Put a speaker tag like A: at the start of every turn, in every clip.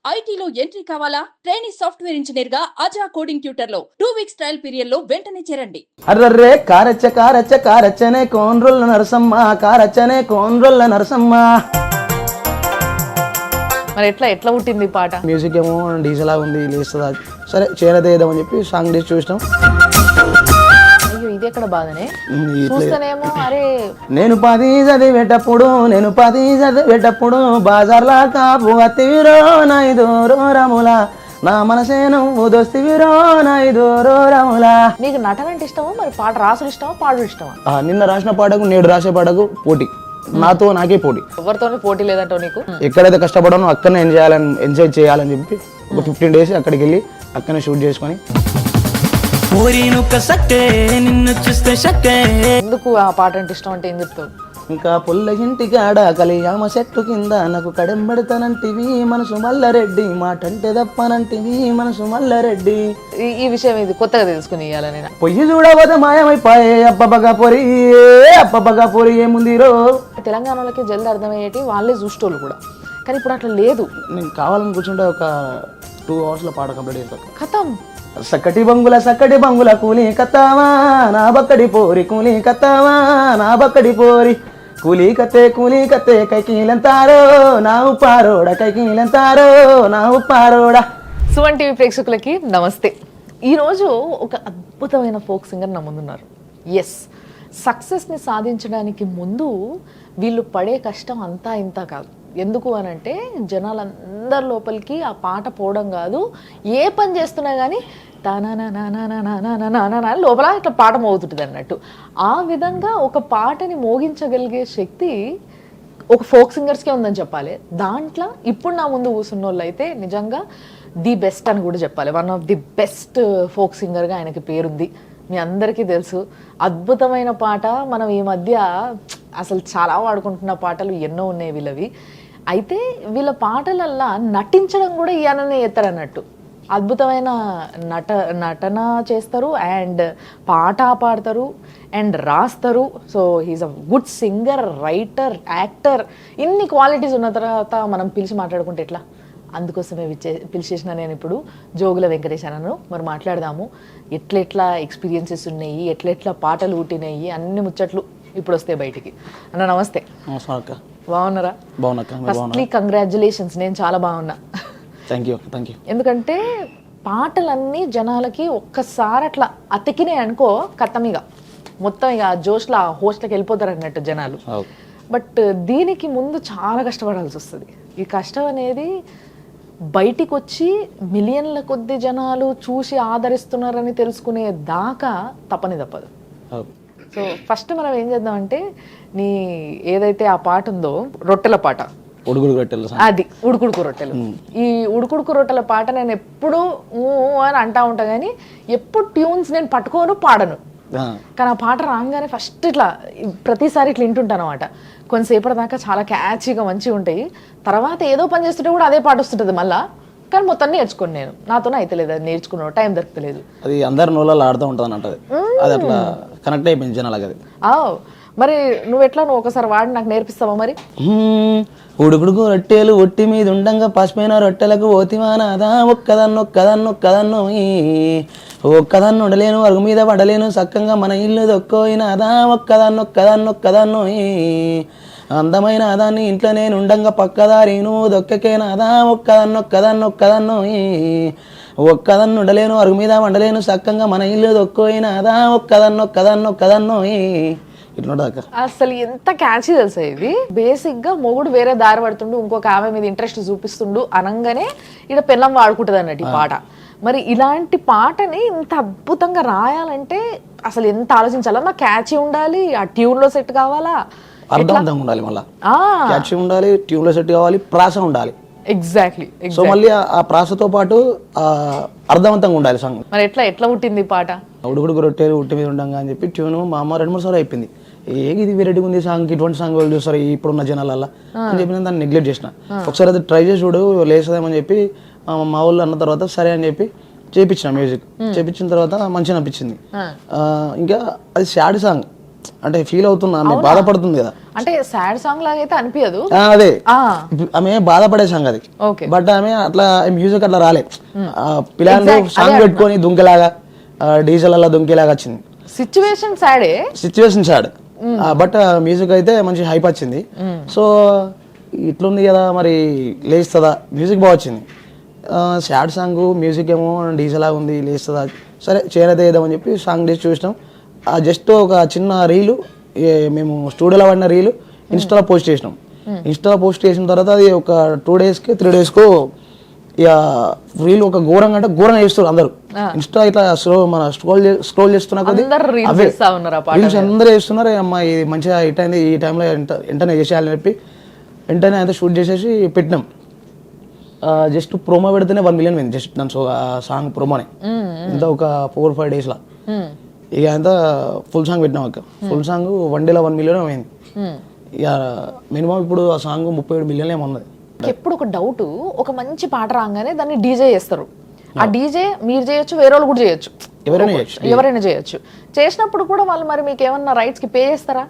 A: ఐటీలో ఎంట్రీ కావాలా? Trainee software engineer గా అజా కోడింగ్ ట్యూటర్ లో 2 వీక్స్ ట్రయల్ పీరియడ్ లో వెంటనే చేరండి.
B: అర్రర్రే కారచ్చనే కోన్రుల్ల నరసమ్మ కారచ్చనే కోన్రుల్ల నరసమ్మ.
C: మరి ఎట్లా పుట్టింది పాట?
B: మ్యూజిక్ ఏమో డీజే లాగా ఉంది, లేస్తుందా సరే చేయనదే ఏదామని చెప్పి సాంగ్ చేసి చూసినాం.
C: అయ్యో ఇది ఎక్కడ బాధనే చూస్తేనేమో అరే
B: నేను 10 చదివేటప్పుడు బాజార్లా కాపు అత్తివిరో నైదోరో రముల నా మనసే నువ్వు దోస్తివిరో నైదోరో రముల.
C: నీకు నటన అంటే ఇష్టమా, మరి పాట రాసులు ఇష్టమా, పాడు ఇష్టమా?
B: నిన్న రాసిన పాటకు నేడు రాసే పాటకు పోటీ, నాకే పోటీ.
C: ఎవరితోనే పోటీ లేదంటావు నీకు?
B: ఎక్కడైతే కష్టపడానో అక్కడనే ఎంజాయ్ చేయాలని చెప్పి ఒక 15 days అక్కడికి వెళ్ళి అక్కడనే షూట్ చేసుకొని
D: నిన్ను చూస్తే
C: ఎందుకు ఆ పాట అంటే ఇష్టం అంటే ఏం చెప్తావు?
B: ఇంకా పుల్ల ఇంటికాడ కలియామ చెట్టు కింద నాకు కడెంబెడతానంటివి మనసు మల్లారెడ్డి మాటంటే తప్పనంటివి మనసు మల్లారెడ్డి.
C: ఈ విషయం ఇది కొత్తగా తెలుసుకుని ఇవ్వాలి నేను.
B: పొయ్యి చూడబోతే మాయమైపోయే అబ్బబగా పొరి ఏముందిరో.
C: తెలంగాణలోకి జల్ది అర్థమయ్యేటి వాళ్ళే చూసేటోళ్ళు కూడా, కానీ ఇప్పుడు అట్లా లేదు.
B: నేను కావాలని కూర్చుంటే ఒక 2 hours పాట కంప్లీట్ అయిపోతుంది.
C: ఖతం.
B: సక్కటి బంగుల కూలి కత్తావా నా బక్కడి పోరి కూలి కత్తావా నా బక్కడి పోరి కూలి కత్తే కైకీలంతారో నా ఉప్పారోడ కైకీలంతారో నా ఉప్పారోడ.
C: సుమన్ టీవీ ప్రేక్షకులకి నమస్తే. ఈరోజు ఒక అద్భుతమైన ఫోక్ సింగర్ నా ముందున్నారు. ఎస్, సక్సెస్ని సాధించడానికి ముందు వీళ్ళు పడే కష్టం అంతా ఇంత కాదు. ఎందుకు అని అంటే జనాలందరి లోపలికి ఆ పాట పోవడం కాదు, ఏ పని చేస్తున్నా కానీ లోపల ఇట్లా పాట మోగుతుంటుంది అన్నట్టు. ఆ విధంగా ఒక పాటని మోగించగలిగే శక్తి ఒక ఫోక్ సింగర్స్కే ఉందని చెప్పాలి. దాంట్లో ఇప్పుడు నా ముందు కూర్చున్న వాళ్ళు అయితే నిజంగా ది బెస్ట్ అని కూడా చెప్పాలి. One of the best folk సింగర్గా ఆయనకి పేరుంది, మీ అందరికీ తెలుసు. అద్భుతమైన పాట. మనం ఈ మధ్య అసలు చాలా వాడుకుంటున్న పాటలు ఎన్నో ఉన్నాయి వీళ్ళవి. అయితే వీళ్ళ పాటలల్లా నటించడం కూడా ఈయననే ఎత్తారన్నట్టు. అద్భుతమైన నటన చేస్తారు అండ్ పాట పాడతారు అండ్ రాస్తారు. So he's a good singer, writer, actor. ఇన్ని క్వాలిటీస్ ఉన్న తర్వాత మనం పిలిచి మాట్లాడుకుంటే ఎట్లా? అందుకోసమే పిలిచేసిన నేను ఇప్పుడు జోగుల వెంకటేష్ అన్నను. మరి మాట్లాడదాము, ఎట్లెట్లా ఎక్స్పీరియన్సెస్ ఉన్నాయి, ఎట్లెట్లా పాటలు పుట్టినాయి, అన్ని ముచ్చట్లు ఇప్పుడు వస్తాయి బయటికి. అన్న నమస్తే. బాగున్నారా? ఫస్ట్లీ కంగ్రాచులేషన్స్, నేను చాలా బాగున్నా.
B: Thank you.
C: ఎందుకంటే పాటలన్నీ జనాలకి ఒక్కసారి అట్లా అతికినాయి అనుకో కత్తమిగా మొత్తం ఇక జోష్లో హోస్ట్లకి వెళ్ళిపోతారు అన్నట్టు జనాలు. బట్ దీనికి ముందు చాలా కష్టపడాల్సి వస్తుంది. ఈ కష్టం అనేది బయటికి వచ్చి మిలియన్ల కొద్ది జనాలు చూసి ఆదరిస్తున్నారని తెలుసుకునే దాకా తప్పదు. సో ఫస్ట్ మనం ఏం చేద్దామంటే, నీ ఏదైతే ఆ పాట ఉందో రొట్టెల పాట, అది ఉడుకుడుకు రొట్టెలు. ఈ ఉడుకుడుకు రొట్టెల పాట నేను ఎప్పుడు అని అంటా ఉంటా కానీ ఎప్పుడు ట్యూన్స్ నేను పట్టుకోను, పాడను. కానీ ఆ పాట రాగానే ఫస్ట్ ఇట్లా ప్రతిసారి ఇట్లా వింటుంటాను అనమాట. కొంతసేపటి దాకా చాలా క్యాచీగా మంచిగా ఉంటాయి. తర్వాత ఏదో పని చేస్తుంటే కూడా అదే పాట వస్తుంటుంది మళ్ళా. కానీ మొత్తం నేర్చుకోను నేను, నాతోనే అయితే లేదు, అది నేర్చుకున్న టైం దొరకలేదు.
B: అది అందరి నోళ్ళలో ఆడుతూ ఉంటుంది అంటది, అది అట్లా కనెక్ట్ అయిపోయింది జనాలకి అది.
C: మరి నువ్వు ఒకసారి వాడి నాకు నేర్పిస్తావా మరి?
B: ఉడుకుడుకు రొట్టెలు ఒట్టి మీద ఉండంగా పసిపోయిన రొట్టెలకు ఓతిమానాదా ఒక్కదన్ను ఉండలేను, అరుగు మీద పడలేను, సక్కంగా మన ఇల్లు దొక్కోయినాదా ఒక్కదన్ను అందమైన దాన్ని ఇంట్లో నేను ఉండంగా పక్కదారి నువ్వు దొక్కకేనాదా ఒక్కదన్ను ఒక్కదన్ను ఉండలేను, అరుగు మీద వండలేను, సక్కంగా మన ఇల్లు దొక్కోయినాదా ఒక్కదన్ను ఇట్లా.
C: అసలు ఎంత క్యాచీ తెలుసా ఇది. బేసిక్ గా మొగుడు వేరే దారి పడుతుండు, ఇంకొక ఆమె మీద ఇంట్రెస్ట్ చూపిస్తుండు అనగానే ఇక్కడ పెళ్ళం వాడుకుంటుంది అన్నట్టు ఈ పాట. మరి ఇలాంటి పాటని ఇంత అద్భుతంగా రాయాలంటే అసలు ఎంత ఆలోచించాలన్నా, క్యాచీ ఉండాలి, ఆ ట్యూన్ లో సెట్ కావాలా,
B: అర్థవంతంగా ఉండాలి, మళ్ళీ క్యాచీ ఉండాలి, ట్యూన్ లో సెట్ కావాలి, ప్రాస ఉండాలి.
C: ఎగ్జాక్ట్లీ.
B: సో మళ్ళీ ఆ ప్రాసతో పాటు అర్థవంతంగా ఉండాలి సాంగ్.
C: మరి ఎట్లా పుట్టింది పాట?
B: ఉడుకుడుకు రొట్టెలు ఉట్టి మీద ఉండంగా అని చెప్పి ట్యూన్ మా అమ్మ 2-3 సార్లు అయిపోయింది. ఇది వెరైటీగా ఉంది సాంగ్, ఇటువంటి సాంగ్ వాళ్ళు చూస్తారు ఇప్పుడున్న జనాలల్లా అని చెప్పి నేను దాన్ని నెగ్లెక్ట్ చేసిన. ఒకసారి అది ట్రై చేసి చూడు లేసేదేమని చెప్పి మా వాళ్ళు అన్న తర్వాత సరే అని చెప్పి చేపించిన మ్యూజిక్. చేపించిన తర్వాత మంచిగా అనిపించింది. ఇంకా అది సాడ్ సాంగ్, అంటే ఫీల్ అవుతున్నా, ఆమె బాధపడుతుంది కదా.
C: అంటే సాడ్ సాంగ్ లాగా అయితే అనిపించదు.
B: అదే
C: ఆ,
B: ఆమె బాధపడే సాంగ్ అది.
C: ఓకే.
B: బట్ ఆమె అట్లా మ్యూజిక్ అట్లా రాలే, పిల్లలు సాంగ్ పెట్టుకొని దుంకేలాగా డీజల్ అలా దుంకేలాగా వచ్చింది.
C: Situation sad,
B: situation sad, but music అయితే మంచి హైప్ వచ్చింది. సో ఇట్లుంది కదా మరి లేస్తుందా, మ్యూజిక్ బాగా వచ్చింది. సాడ్ సాంగ్ మ్యూజిక్ ఏమో డీజల్ లాగా ఉంది, లేస్తుందా, సరే చేయనైతే వేద్దామని చెప్పి సాంగ్ చేసి చూసినాం. జస్ట్ ఒక చిన్న రీలు మేము స్టూడియోలో పడిన రీలు ఇన్స్టాలో పోస్ట్ చేసినాం. ఇన్స్టాలో పోస్ట్ చేసిన తర్వాత అది ఒక 2 daysకి 3 daysకు ఇక రీల్ ఒక ఘోరంగా అంటే ఘోరంగా చేస్తారు అందరూ. ఇన్స్టా ఇట్లా మన స్క్రోల్ చేస్తున్నా కొద్దీ
C: అందరూ reels
B: అవే
C: చేస్తా ఉన్నారు ఆ పాట
B: రీల్స్ అందరూ చేస్తున్నారు. అమ్మా ఇది మంచిగా హిట్ అయింది, ఈ టైంలో వెంటనే చేసేయాలని చెప్పి వెంటనే అంతా షూట్ చేసేసి పెట్టినాం. జస్ట్ ప్రోమో పెడితేనే 1 million పోయింది, జస్ట్ దాని సాంగ్ ప్రోమోనే. ఇంత ఒక 4-5 daysలో ఇక అంతా ఫుల్ సాంగ్ పెట్టినాం అక్క. ఫుల్ సాంగ్ 1 dayలో 1 million అయింది. ఇక మినిమం ఇప్పుడు ఆ సాంగ్ 37 million ఏమన్నది.
C: ఎప్పుడు ఒక డౌట్, ఒక మంచి పాట రాగానే దాన్ని డీజే చేస్తారు. ఆ డీజే మీరు చేయొచ్చు, వేరే వాళ్ళు కూడా చేయొచ్చు, ఎవరైనా చేయొచ్చు. చేసినప్పుడు కూడా వాళ్ళు మరి మీకు ఏమన్నా రైట్స్ కి పే చేస్తారా?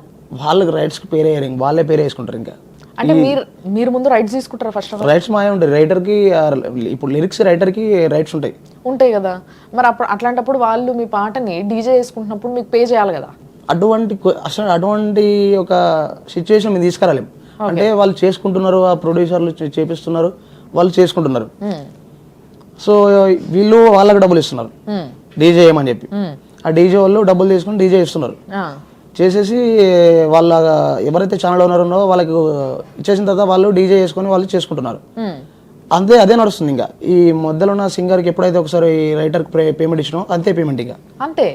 B: వాళ్ళకి రైట్స్ కి పేరు వేయరు, వాళ్ళే పేరు వేసుకుంటారు. ఇంకా
C: అంటే మీరు ముందు రైట్స్ తీసుకుంటారా? ఫస్ట్ ఆఫ్ ఆల్
B: రైట్స్ మాయే ఉంటాయి రైటర్ కి. ఇప్పుడు లిరిక్స్ రైటర్ కి రైట్స్ ఉంటాయి
C: కదా. మరి అప్పుడు అట్లాంటప్పుడు వాళ్ళు మీ పాటని డీజే చేసుకుంటున్నప్పుడు మీకు పే చేయాలి కదా.
B: అసలు అటువంటి ఒక సిచ్యువేషన్ మేము తీసుకురాలేము. అంటే వాళ్ళు చేసుకుంటున్నారు, ఆ ప్రొడ్యూసర్లు చేపిస్తున్నారు, వాళ్ళు చేసుకుంటున్నారు. సో వీళ్ళు వాళ్ళకి డబ్బులు ఇస్తున్నారు డీజే చేయమని చెప్పి. ఆ డీజే వాళ్ళు డబ్బులు తీసుకుని డీజే ఇస్తున్నారు. చేసేసి వాళ్ళ ఎవరైతే ఛానల్ ఓనర్ ఉన్నారో వాళ్ళకి ఇచ్చేసిన తర్వాత వాళ్ళు డీజే చేసుకొని వాళ్ళు చేసుకుంటున్నారు. అదే నడుస్తుంది. ఇంకా ఈ మధ్యలో ఉన్న సింగర్కి ఎప్పుడైతే ఒకసారి రైటర్కి పేమెంట్ ఇచ్చినామో అంతే పేమెంట్, ఇంకా అంతే.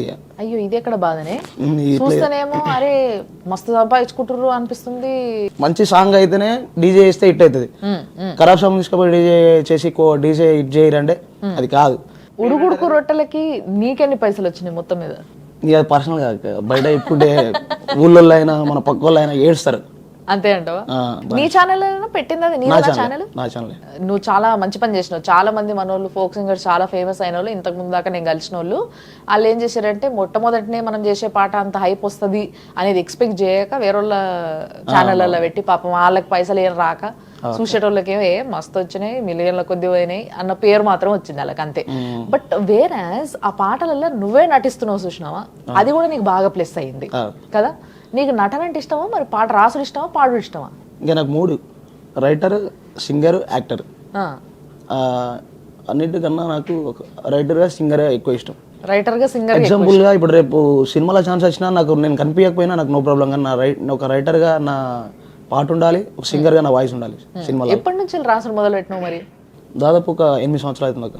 B: ఇక
C: అయ్యో ఇది ఎక్కడ బాధనే, చూస్తేనేమో అరే మస్తు సంపాదించుకుంటారు అనిపిస్తుంది.
B: మంచి సాంగ్ అయితేనే డీజే చేస్తే హిట్ అవుతుంది. ఖరాబ్ సాంగ్ తీసుకపోయి డీజే చేసి డీజే హిట్ చేయరంటే అది కాదు.
C: ఉడుగుడుకు రొట్టెలకి నీకెన్ని పైసలు వచ్చినాయి మొత్తం మీద?
B: ఇక పర్సనల్ గా బయట ఇప్పుడే ఊళ్ళో అయినా మన పక్క వాళ్ళు అయినా ఏడుస్తారు.
C: అంతే అంటావా? నీ ఛానల్ పెట్టింది అది? నీ ఛానల్.
B: నా ఛానల్.
C: నువ్వు చాలా మంచి పని చేసినావు. చాలా మంది మనోళ్ళు ఫోక్ సింగర్స్ చాలా ఫేమస్ అయిన వాళ్ళు, ఇంతకు ముందు దాకా నేను కలిసిన వాళ్ళు, వాళ్ళు ఏం చేశారంటే మొట్టమొదటినే మనం చేసే పాట అంత హైప్ వస్తుంది అనేది ఎక్స్పెక్ట్ చేయక వేరే వాళ్ళ ఛానళ్ళలో పెట్టి పాపం వాళ్ళకి పైసలు ఏం రాక చూసేటోళ్ళకి మస్తు వచ్చినాయి, మిలియన్ల కొద్ది పోయినాయి అన్న పేరు మాత్రం వచ్చింది వాళ్ళకి, అంతే. బట్ వేరాజ్ ఆ పాటలలో నువ్వే నటిస్తున్నావు చూసినావా, అది కూడా నీకు బాగా ప్లస్ అయ్యింది కదా. నీకు నటన అంటే ఇష్టమా, మరి పాట రాసుడు ఇష్టమా, పాడు ఇష్టమా?
B: ఇంకా నాకు 3: రైటర్, సింగర్, యాక్టర్. అన్నిటికన్నా నాకు రైటర్గా సింగర్ ఎక్కువ ఇష్టం.
C: రైటర్గా సింగర్.
B: ఎగ్జాంపుల్గా ఇప్పుడు రేపు సినిమాలో ఛాన్స్ వచ్చినా నాకు నేను కనిపించకపోయినా నాకు నో ప్రాబ్లం. కానీ ఒక రైటర్గా నా పాట ఉండాలి, ఒక సింగర్గా నా వాయిస్ ఉండాలి సినిమాలో.
C: ఎప్పటి నుంచి రాసుడు మొదలు పెట్టినావు మరి?
B: దాదాపు ఒక 8 సంవత్సరాలు అవుతుంది నాకు.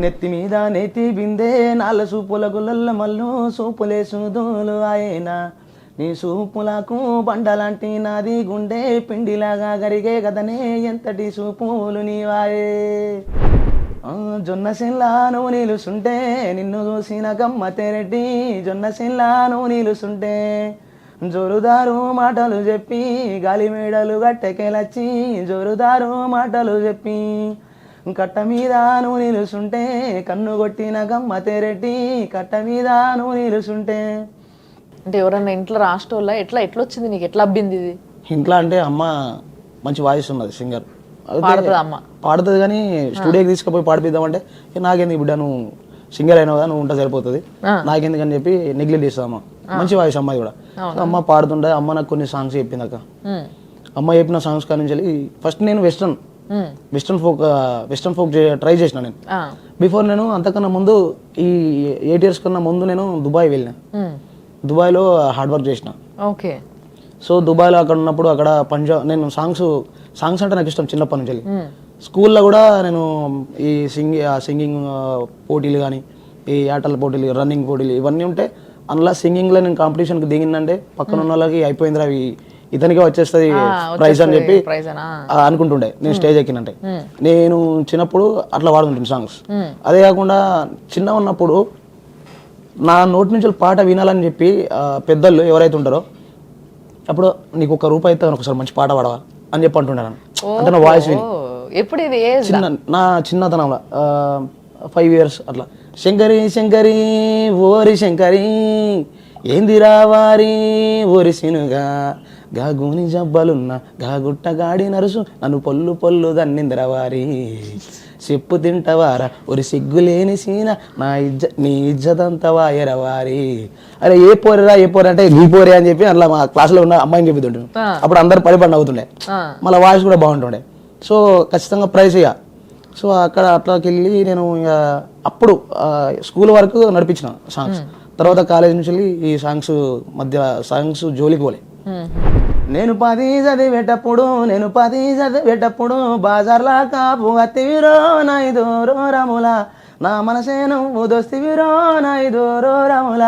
B: నెత్తి మీద నెత్తి బిందే 4 సూపుల గుల్లల్ల మల్లు సూపులే సూదులు ఆయనా, నీ సూపులకు బండలాంటి నాది గుండె పిండిలాగా గరిగే గదనే ఎంతటి సూపులు నీవాయే. జొన్న సెల్లాను నిలుసుంటే నిన్ను చూసిన గమ్మతెరెడ్డి, జొన్న సెల్లాను నిలుసుంటే జోరుదారు మాటలు చెప్పి గాలి మేడలు గట్టెకెలచ్చి, జోరుదారు మాటలు చెప్పి కట్ట మీద నువ్వు నిలుసుంటే కన్ను కొట్టిన గమ్మతెరెడ్డి, కట్ట మీద నువ్వు నిలుసుంటే.
C: అంటే ఎవరన్నా ఇంట్లో రాష్ట్రంలో ఎట్లా వచ్చింది నీకు, ఎట్లా అబ్బింది ఇది?
B: ఇంట్లో అంటే అమ్మ మంచి వాయిస్ ఉన్నది, సింగర్
C: అమ్మ
B: పాడుతుంది. కానీ స్టూడియోకి తీసుకుపోయి పాడిపిద్దామంటే నాకేంది బిడ్డ, నువ్వు సింగర్ అయినావు కదా, నువ్వు ఉంటే సరిపోతుంది, నాకెందుకు అని చెప్పి నెగ్లెక్ట్ చేస్తావు. అమ్మ మంచి వాయిస్ అమ్మాయి కూడా. అమ్మ పాడుతుంటే అమ్మ నాకు కొన్ని సాంగ్స్ చెప్పింది అక్క. అమ్మ చెప్పిన సాంగ్స్ కానీ నుంచి ఫస్ట్ నేను వెస్ట్రన్ ఫోక్ ట్రై చేసిన. నేను బిఫోర్ నేను అంతకన్నా ముందు ఈ 8 years కన్నా ముందు నేను దుబాయ్ వెళ్ళిన. దుబాయ్లో హార్డ్ వర్క్ చేసిన.
C: ఓకే.
B: సో దుబాయ్లో అక్కడ ఉన్నప్పుడు అక్కడ నేను సాంగ్స్ అంటే నాకు ఇష్టం చిన్నప్పటి నుంచి. స్కూల్లో కూడా నేను ఈ సింగింగ్ పోటీలు కానీ, ఈ ఆటల పోటీలు, రన్నింగ్ పోటీలు ఇవన్నీ ఉంటే అందులో సింగింగ్లో నేను కాంపిటీషన్కి దిగిందంటే పక్కన ఉన్న వాళ్ళకి అయిపోయిందిరా ఇతనికే వచ్చేస్తుంది ప్రైజ్ అని చెప్పి అనుకుంటుండే నేను స్టేజ్ ఎక్కినంటే. నేను చిన్నప్పుడు అట్లా వాడుతుంటాను సాంగ్స్. అదే కాకుండా చిన్న ఉన్నప్పుడు నా నోటి నుంచి పాట వినాలని చెప్పి పెద్దలు ఎవరైతే ఉంటారో అప్పుడు నీకు ₹1 అయితే ఒకసారి మంచి పాట పాడవా అని చెప్పి అంటున్నాను. అంటే నా వాయిస్ విని నా చిన్నతనంలో 5 years అట్లా. శంకరి శంకరి ఓరి శంకరి ఏందిరా వారి ఒరిసినుగా గా గోని జబ్బలున్న గా గుట్టగాడి నరుసు నన్ను పొల్లు పొల్లు దన్నిందిరా వారి చెప్పు తింటవారా ఒరి సిగ్గులేని సీన నీ ఇజ్జతంతా వాయర వారి. అరే ఏ పోరేరా ఏ పోరే అంటే ఈ పోరే అని చెప్పి అట్లా మా క్లాస్లో ఉన్న అమ్మాయిని చెబుతుంటాను. అప్పుడు అందరు పరిపడి అవుతుండే, మళ్ళీ వాయిస్ కూడా బాగుంటుండే. సో ఖచ్చితంగా ప్రైజ్ ఇక. సో అక్కడ అట్లాకి వెళ్ళి నేను ఇక అప్పుడు స్కూల్ వరకు నడిపించిన సాంగ్స్. తర్వాత కాలేజ్ నుంచి వెళ్ళి ఈ సాంగ్స్ మధ్య సాంగ్స్ జోలికి పోలే. నేను 10 చదివేటప్పుడు బాజార్లా కాపు అత్తివిరో నైదోరో రముల నా మనసే నువ్వు దోస్తివిరో నైదోరో రముల.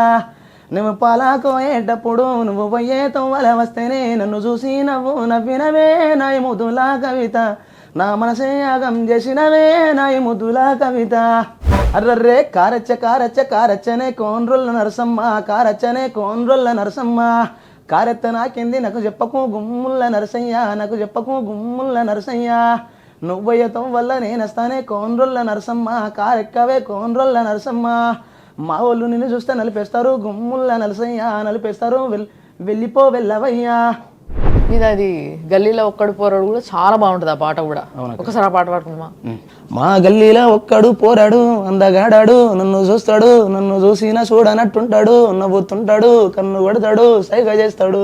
B: నువ్వు పాలాకోయేటప్పుడు నువ్వు పోయే తొవ్వల వస్తేనే నన్ను చూసి నవ్వినవే నాయి ముదుల కవిత నా మనసే యాగం చేసినవే నాయి ముదుల కవిత. అర్రర్రే కారచ్చనే కోన్రుల్ల నరసమ్మ కారచ్చనే కోన్రుల్ల నరసమ్మ కారెత్త నాకింది నాకు చెప్పకు గుమ్ముల్ల నరసయ్య నాకు చెప్పకు గుమ్ముల్ల నరసయ్య నువ్వయ్యతం వల్ల నేనస్తానే కోన్రుల్ల నరసమ్మ కారెక్కవే కోన్రుల్ల నరసమ్మ. మా వాళ్ళు నిన్ను చూస్తే నలిపేస్తారు గుమ్ముల్ల నరసయ్య నలిపేస్తారు వెళ్ళిపో వెళ్ళవయ్యా.
C: ఇది అది గల్లీలో ఒక్కడు పోరాడు కూడా చాలా బాగుంటుంది ఆ పాట కూడా. ఒకసారి ఆ పాట పాడుకుందామా?
B: మా గల్లీలో ఒక్కడు పోరాడు అందగాడాడు నన్ను చూస్తాడు నన్ను చూసిన చూడనట్టుంటాడు నవ్వుతుంటాడు కన్ను కొడతాడు సైగ చేస్తాడు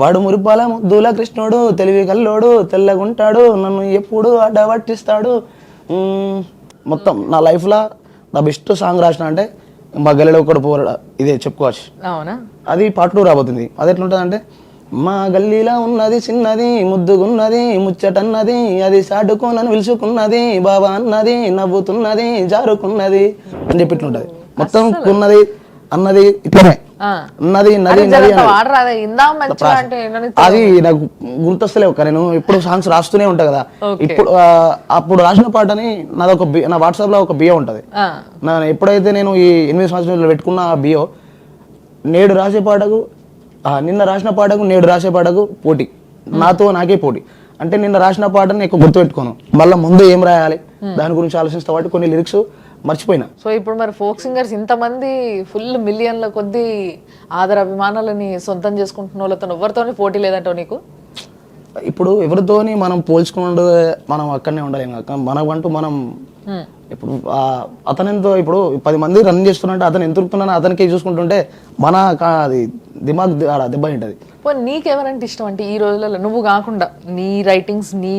B: వాడు మురిపాల ముద్దుల కృష్ణుడు తెలివి కల్లోడు తెల్లగుంటాడు నన్ను ఎప్పుడు అడ్డబట్టిస్తాడు. మొత్తం నా లైఫ్లో నా బెస్ట్ సాంగ్ రాసిన అంటే మా గల్లీలో ఒక్కడు పోరాడు ఇదే చెప్పుకోవచ్చు.
C: అవునా?
B: అది పార్ట్ 2 రాబోతుంది. అది ఎట్లుంటుంది అంటే మా గల్లీలో ఉన్నది చిన్నది ముద్దుగున్నది ముచ్చటన్నది అది సాటుకో నన్ను పిలుచుకున్నది బాబా అన్నది నవ్వుతున్నది జారుకున్నది అని చెప్పి ఇట్లుంటది. మొత్తం ఉన్నది అన్నది ఇట్లనే ఉన్నది నది అది నాకు గుర్తొస్తలేవు. నేను ఇప్పుడు సాంగ్స్ రాస్తూనే ఉంటా కదా. ఇప్పుడు అప్పుడు రాసిన పాటని నా వాట్సాప్ లో ఒక బియో ఉంటది. ఎప్పుడైతే నేను ఈ 8 సంవత్సరాలు పెట్టుకున్న ఆ బియో నేడు రాసే పాటకు నిన్న రాసిన పాటకు నేడు రాసే పాటకు పోటీ, నాతో నాకే పోటీ. అంటే నిన్న రాసిన పాటని ఎక్కువ గుర్తుపెట్టుకోను, మళ్ళీ ముందు ఏం రాయాలి దాని గురించి ఆలోచిస్తా కాబట్టి కొన్ని లిరిక్స్ మర్చిపోయినా.
C: సో ఇప్పుడు మరి ఫోక్ సింగర్స్ ఇంతమంది ఫుల్ మిలియన్ల కొద్ది ఆదర అభిమానాలని సొంతం చేసుకుంటున్న వాళ్ళతో ఎవరితోని పోటీ లేదంటావు నీకు?
B: ఇప్పుడు ఎవరితోని మనం పోల్చుకుంటూ మనం అక్కడనే ఉండలేము కాక మనకంటూ మనం ఇప్పుడు అతనితో ఇప్పుడు 10 మంది రన్ చేస్తున్నట్టు అతను ఎంత ఉరుకుతున్నానో అతనికి చూసుకుంటుంటే మన అది దిమాగ్ దెబ్బ తింటది.
C: నీకెవరంటే ఇష్టం అంటే ఈ రోజులలో నువ్వు కాకుండా నీ రైటింగ్స్ నీ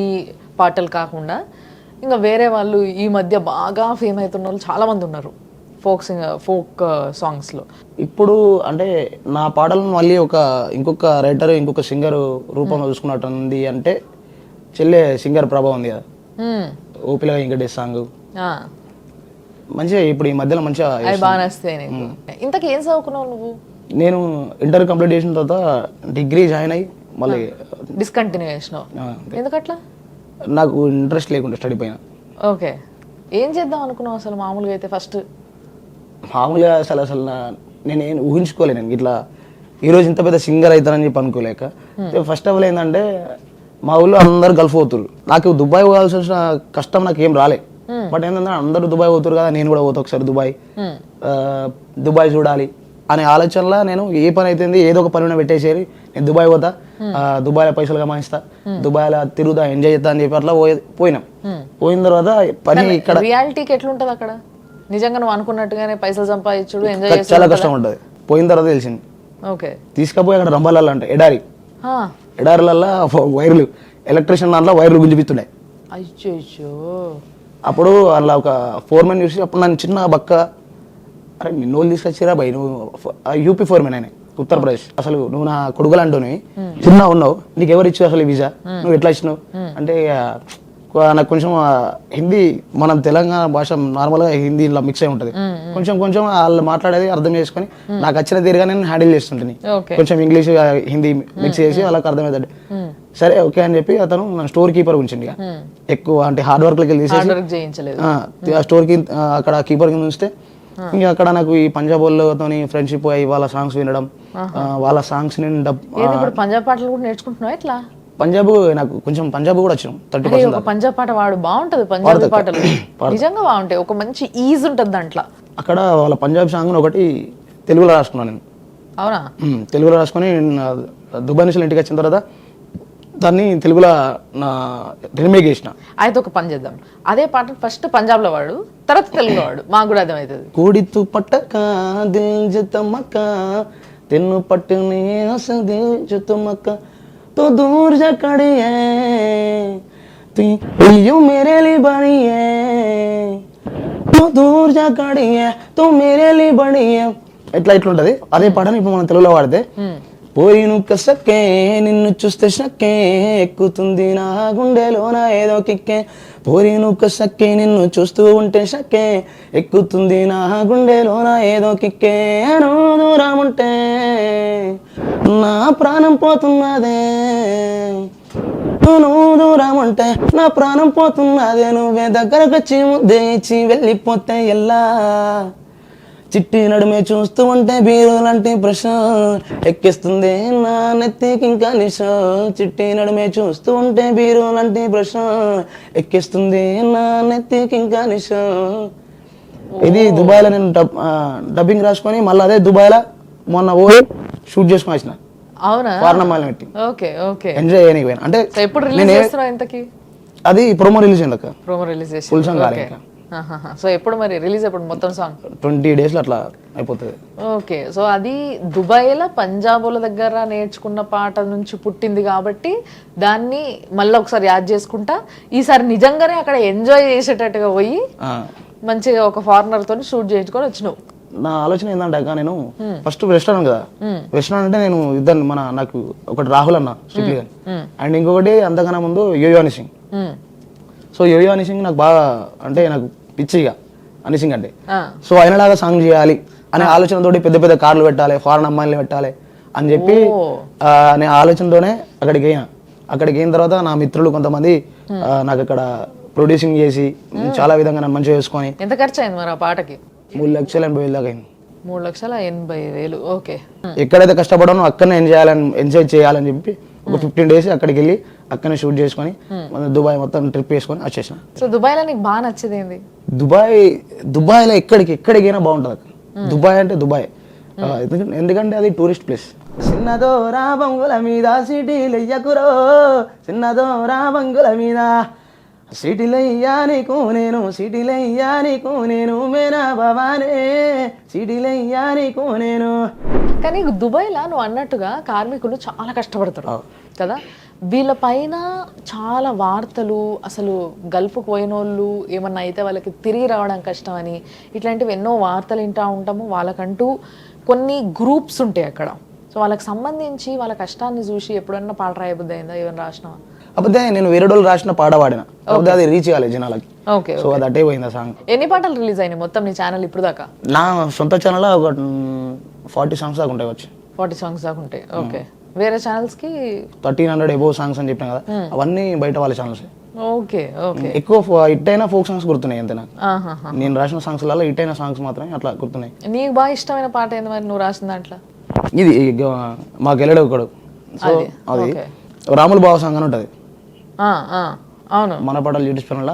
C: పాటలు కాకుండా ఇంకా వేరే వాళ్ళు ఈ మధ్య బాగా ఫేమ్ అవుతున్న వాళ్ళు చాలా మంది ఉన్నారు ఫోక్ సాంగ్స్లో.
B: ఇప్పుడు అంటే నా పాటలను మళ్ళీ ఇంకొక రైటర్ ఇంకొక సింగర్ రూపంలో చూసుకున్నట్టుంది అంటే చెల్లె సింగర్ ప్రభావం ఉంది కదా, ఓపిలగా వెంకటేష్ సాంగ్ మంచిగా ఇప్పుడు ఈ మధ్యలో మంచిగా
C: బాగా. ఇంతకు ఏం చదువుకున్నావు నువ్వు?
B: నేను ఇంటర్ కంప్లీట్ చేసిన తర్వాత డిగ్రీ జాయిన్ అయ్యి మళ్ళీ
C: డిస్కంటిన్యూ చేసినావు. ఎందుకట్లా?
B: నాకు ఇంట్రెస్ట్ లేకుండా స్టడీ పైన.
C: ఓకే, ఏం చేద్దాం అనుకున్నావు అసలు మామూలుగా అయితే? ఫస్ట్
B: మామూలుగా అసలు నేను ఊహించుకోలే నేను ఇట్లా ఈరోజు ఇంత పెద్ద సింగర్ అవుతానని చెప్పి అనుకోలేక. ఫస్ట్ ఆఫ్ ఆల్ ఏంటంటే మా ఊళ్ళో అందరు గల్ఫ్ పోతురు, నాకు దుబాయ్ పోవాల్సి వచ్చిన కష్టం నాకు ఏం రాలే. బట్ ఏంటంటే అందరూ దుబాయ్ పోతురు కదా, నేను కూడా పోతా ఒకసారి దుబాయ్ చూడాలి అనే ఆలోచనలో నేను ఏ పని అయితే ఏదో ఒక పని పెట్టేసేది నేను దుబాయ్ పోతా, దుబాయ్లో పైసలు కమాయిస్తా, దుబాయ్లో తిరుగుతా ఎంజాయ్ చేస్తా అని చెప్పి అట్లా పోయినాం. పోయిన తర్వాత పని ఇక్కడ
C: రియాలిటీకి ఎట్లుంటది అక్కడ? నిజంగా నువ్వు అనుకున్నట్టుగానే పైసలు సంపాదించుడు ఎంజాయ్ చేసి
B: చాలా కష్టం ఉంటుంది. పోయిన తర్వాత తెలిసింది.
C: ఓకే,
B: తీసుకపోయి అక్కడ రంబాలలో అంటే ఎడారిలల్లో వైర్లు ఎలక్ట్రిషియన్ దాంట్లో వైర్లు గుంజిపిస్తుండే.
C: అయ్యో,
B: అప్పుడు అలా ఒక ఫోర్మెన్ చూసి అప్పుడు నన్ను చిన్న బక్క, అరే నిన్ను వాళ్ళు తీసుకొచ్చిరా భయ్, నువ్వు యూపీ ఫోర్మెన్ ఆయన ఉత్తరప్రదేశ్, అసలు నువ్వు నా కొడుకులు అంటున్నావు, చిన్న ఉన్నావు, నీకు ఎవరు ఇచ్చావు అసలు వీసా, నువ్వు ఎట్లా ఇచ్చినావు అంటే నాకు కొంచెం హిందీ మనం తెలంగాణ భాష నార్మల్గా హిందీ ఇలా మిక్స్ అయి ఉంటుంది, కొంచెం వాళ్ళు మాట్లాడేది అర్థం చేసుకొని నాకు వచ్చిన తీరుగా నేను హ్యాండిల్ చేస్తుంటాను. కొంచెం ఇంగ్లీష్ హిందీ మిక్స్ చేసి వాళ్ళకి అర్థమవుతాడు. సరే ఓకే అని చెప్పి అతను నా స్టోర్ కీపర్ ఉంచండి, ఎక్కువ అంటే హార్డ్ వర్క్ లకి తీసేసి స్టోర్ కి అక్కడ కీపర్ కింద ఉంచితే ఇంకా అక్కడ నాకు ఈ పంజాబ్ వాళ్ళతో ఫ్రెండ్షిప్ అయ్యి వాళ్ళ సాంగ్స్ వినడం, వాళ్ళ సాంగ్స్
C: పంజాబ్ పాటలు కూడా నేర్చుకుంటున్నావు ఎట్లా?
B: పంజాబ్ నాకు కొంచెం పంజాబ్ కూడా వచ్చినాం 30%.
C: పంజాబ్ పాట వాడు బాగుంటది, పంజాబీ పాటలు నిజంగా బాగుంటాయి, ఒక మంచి ఈజ్ ఉంటది దాంట్లో.
B: అక్కడ వాళ్ళ పంజాబ్ సాంగ్ ఒకటి తెలుగులో రాసుకున్నాను నేను.
C: అవునా?
B: తెలుగులో రాసుకొని దుబాయ్ నుంచి ఇంటికి వచ్చిన తర్వాత దాన్ని తెలుగులో నా రీమేక్ చేసిన.
C: అయితే ఒక పని చేద్దాం, అదే పాట ఫస్ట్ పంజాబ్లో వాడు, తర్వాత తెలుగులో వాడు, మాకు కూడా అర్థమవుతుంది.
B: కూడితు పట్టక దిల్ జతమక తెన్ను పట్టుని అసలు దిల్ జతమక तो दूर जा खड़ी है तू यूं मेरे लिए बनी है तो दूर जा खड़ी है तो मेरे लिए बनी है ఇట్లా ఉంటది. అదే పాటని ఇప్పుడు మనం తెలుగులో వాడితే పోయిను కసక్కే నిన్ను చూస్తే షక్కే ఎక్కుతుంది నా గుండెలోన ఏదో కిక్కే పోరిను కసక్కే నిన్ను చూస్తూ ఉంటే షక్కే ఎక్కుతుంది నా గుండెలోన ఏదో కిక్కే నువ్వు దూరం ఉంటే నా ప్రాణం పోతున్నదే నువ్వు దూరం ఉంటే నా ప్రాణం పోతున్నదే నువ్వే దగ్గరకు వచ్చి ముద్దే ఇచ్చి వెళ్ళిపోతే ఎలా చిట్టి నడుమే చూస్తూ ఉంటే బీరులంటే ప్రశ్న ఎక్కిస్తుంది నా నెత్తికి ఇంకా నిశం చిట్టి నడుమే చూస్తూ ఉంటే బీరులంటే ప్రశ్న ఎక్కిస్తుంది నా నెత్తికి ఇంకా నిశం. ఇది దుబాయ్లో నేను డబ్బింగ్ రాసుకొని మళ్ళీ అదే దుబాయ్లో మొన్న పోయి షూట్ చేసుకొని వచ్చిన.
C: అవునా?
B: వారణామాలని పెట్టి
C: ఓకే ఓకే
B: ఎంజాయ్ చేయడానికి పోయినా. అంటే
C: ఎప్పుడు రిలీజ్ చేస్తున్నావు ఇంతకి?
B: అది ప్రోమో రిలీజ్ అయింది అక్క,
C: ప్రోమో రిలీజ్ చేసి
B: ఫుల్ సాంగ్ కాలే.
C: సో ఎప్పుడు మరి రిలీజ్ ఎప్పుడు మొత్తం సాంగ్?
B: 20 days అట్లా అయిపోతుంది.
C: ఓకే, సో అది దుబాయ్లో పంజాబుల దగ్గర నేర్చుకున్న పాట నుంచి పుట్టింది కాబట్టి దాన్ని మళ్ళీ ఒకసారి యాడ్ చేసుకుంటా ఈసారి నిజంగానే అక్కడ ఎంజాయ్ చేసేటట్టుగా పోయి మంచిగా ఒక ఫారినర్ తోని షూట్ చేయించుకొని వచ్చినావు.
B: నా ఆలోచన ఏంటంటే అక్క, నేను ఫస్ట్ రెస్టారెంట్ కదా, రెస్టారెంట్ అంటే నేను ఇద్దరు నాకు ఒకటి రాహుల్ అన్న స్ట్రిక్ట్లీ అండ్ ఇంకొకటి అంతకన్నా ముందు యోయో అనిసింగ్. సో యోయో అనిసింగ్ నాకు బాగా అంటే నాకు పిచ్చిగా అనిసింగ్ అంటే, సో ఆయనలాగా సాంగ్ చేయాలి అనే ఆలోచనతోటి పెద్ద పెద్ద కార్లు పెట్టాలి, ఫారెన్ అమ్మాయిలు పెట్టాలి అని చెప్పి అనే ఆలోచనతోనే అక్కడికి అయినా. అక్కడికి అయిన తర్వాత నా మిత్రులు కొంతమంది నాకు అక్కడ ప్రొడ్యూసింగ్ చేసి చాలా విధంగా నన్ను మంచిగా చేసుకొని.
C: ఎంత ఖర్చు అయింది మరి ఆ పాటకి?
B: 3,80,000 దాకా అయింది.
C: 3,80,000. ఓకే.
B: ఎక్కడైతే కష్టపడానో అక్కడనే ఎంజాయ్ చేయాలని చెప్పి ఒక 15 days అక్కడికి వెళ్ళి అక్కడనే షూట్ చేసుకొని దుబాయ్ మొత్తం ట్రిప్ వేసుకొని వచ్చేసాం.
C: సో దుబాయ్లో నీకు బాగా నచ్చేది ఏంది?
B: దుబాయ్లో ఎక్కడికైనా బాగుంటుంది అక్క. దుబాయ్ అంటే దుబాయ్, ఎందుకంటే అది టూరిస్ట్ ప్లేస్. చిన్నదో రాబంగుల మీద సిటీలయ్యకురో, చిన్నదో రాబంగుల మీద సిటీలయ్యా నీకు నేను, సిటీలయ్యా నీకు నేను, మేనా బాబానే సిటీలయ్యా నీకు నేను.
C: కానీ దుబాయ్లో నువ్వు అన్నట్టుగా కార్మికులు చాలా కష్టపడతారు కదా, వీళ్ళ పైన చాలా వార్తలు, అసలు గల్ఫ్కి పోయిన వాళ్ళు ఏమన్నా అయితే వాళ్ళకి తిరిగి రావడం కష్టం అని ఇట్లాంటివి ఎన్నో వార్తలు వింటూ ఉంటాము. వాళ్ళకంటూ కొన్ని గ్రూప్స్ ఉంటాయి అక్కడ. సో వాళ్ళకి సంబంధించి వాళ్ళ కష్టాన్ని చూసి ఎప్పుడన్నా పాట రాయబుద్ది అయిందా? ఏమైనా రాసినావా?
B: అప్పుడే నేను వేరే వాళ్ళు రాసిన పాట పాడిన, అప్పుడే అది రీచ్ కాలేదు జనాలకి.
C: ఓకే,
B: సో అది అట్టే పోయింది ఆ సాంగ్.
C: ఎన్ని పాటలు రిలీజ్ అయినాయి మొత్తం నీ ఛానల్ ఇప్పుడు దాకా?
B: నా సొంత ఛానల్ ఒక 40 songs దాకా ఉంటాయి వచ్చి.
C: 40 songs దాకా ఉంటాయి. ఓకే, వేరే ఛానల్స్ కి
B: 1300 above songs అని చెప్పిన కదా, అవన్నీ బయట వాళ్ళ ఛానల్స్.
C: Okay okay.
B: ఎక్కువ హిట్ అయిన ఫోక్ సాంగ్స్ గుర్తున్నాయి అంతే నాకు. నేను రాసిన సాంగ్స్ లలో హిట్ అయిన సాంగ్స్ మాత్రమే అట్లా గుర్తున్నాయి.
C: నీకు బాగా ఇష్టమైన పాట ఏంది మరి నువ్వు రాసిన దాంట్లో?
B: ఇది మా గెలడు ఒకడు. సో అది రాములు బావ సాంగ్ అని ఉంటది.
C: అవును,
B: మన పాటలు యూట్యూబ్ ఛానల్.